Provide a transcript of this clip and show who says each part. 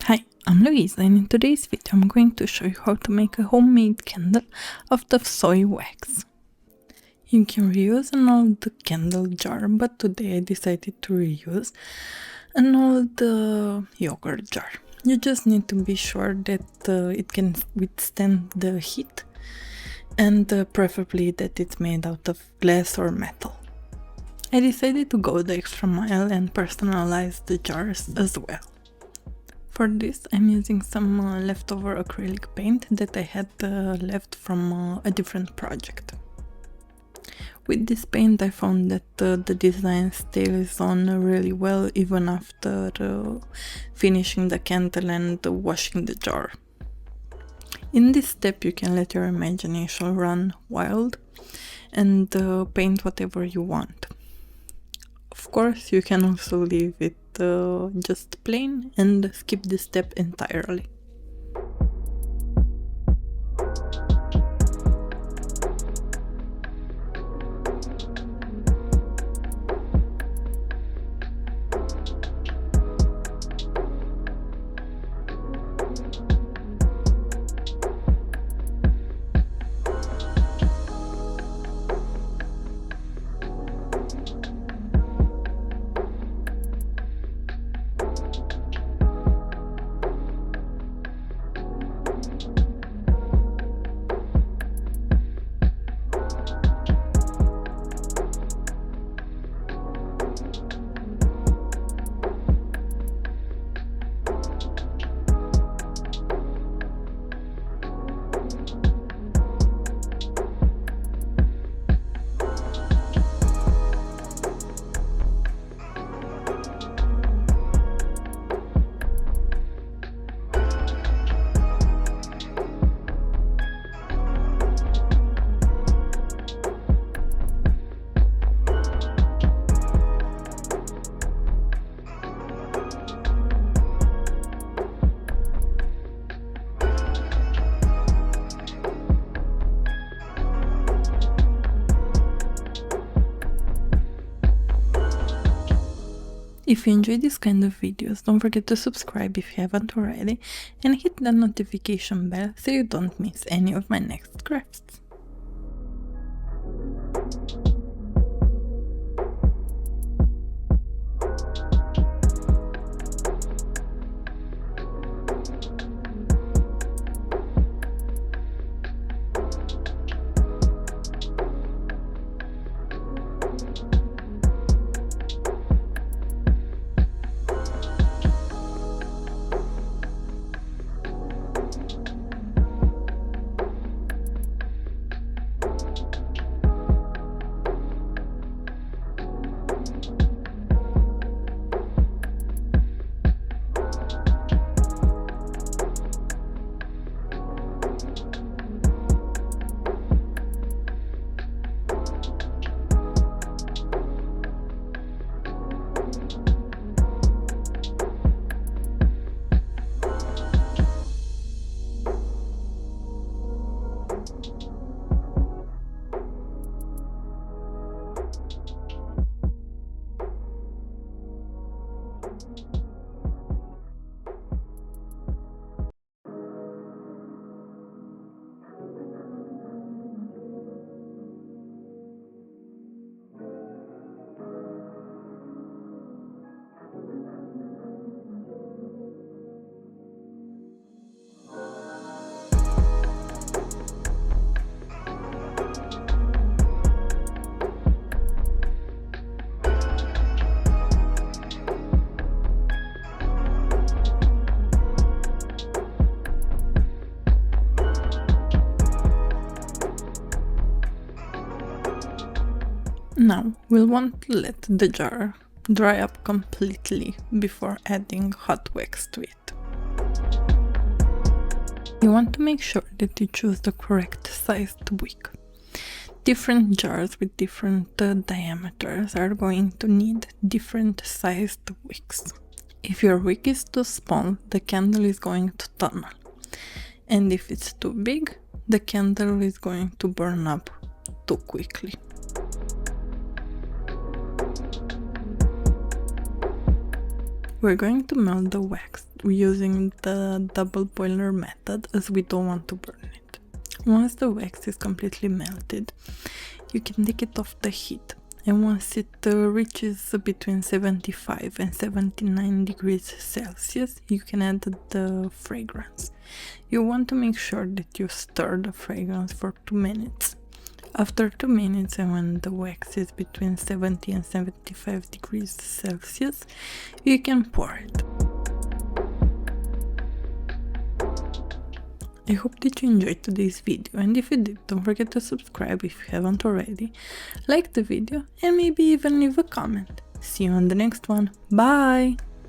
Speaker 1: Hi, I'm Luiza, and in today's video I'm going to show you how to make a homemade candle out of soy wax. You can reuse an old candle jar, but today I decided to reuse an old yogurt jar. You just need to be sure that it can withstand the heat and preferably that it's made out of glass or metal. I decided to go the extra mile and personalize the jars as well. For this I'm using some leftover acrylic paint that I had left from a different project. With this paint I found that the design stays on really well even after finishing the candle and washing the jar. In this step you can let your imagination run wild and paint whatever you want. Of course, you can also leave it just plain and skip this step entirely. If you enjoy this kind of videos, don't forget to subscribe if you haven't already and hit the notification bell so you don't miss any of my next crafts. Now, we'll want to let the jar dry up completely before adding hot wax to it. You want to make sure that you choose the correct sized wick. Different jars with different diameters are going to need different sized wicks. If your wick is too small, the candle is going to tunnel, and if it's too big, the candle is going to burn up too quickly. We're going to melt the wax using the double boiler method, as we don't want to burn it. Once the wax is completely melted, you can take it off the heat, and once it reaches between 75 and 79 degrees Celsius, you can add the fragrance. You want to make sure that you stir the fragrance for 2 minutes. After 2 minutes, and when the wax is between 70 and 75 degrees Celsius, you can pour it. I hope that you enjoyed today's video, and if you did, don't forget to subscribe if you haven't already, like the video, and maybe even leave a comment. See you on the next one. Bye!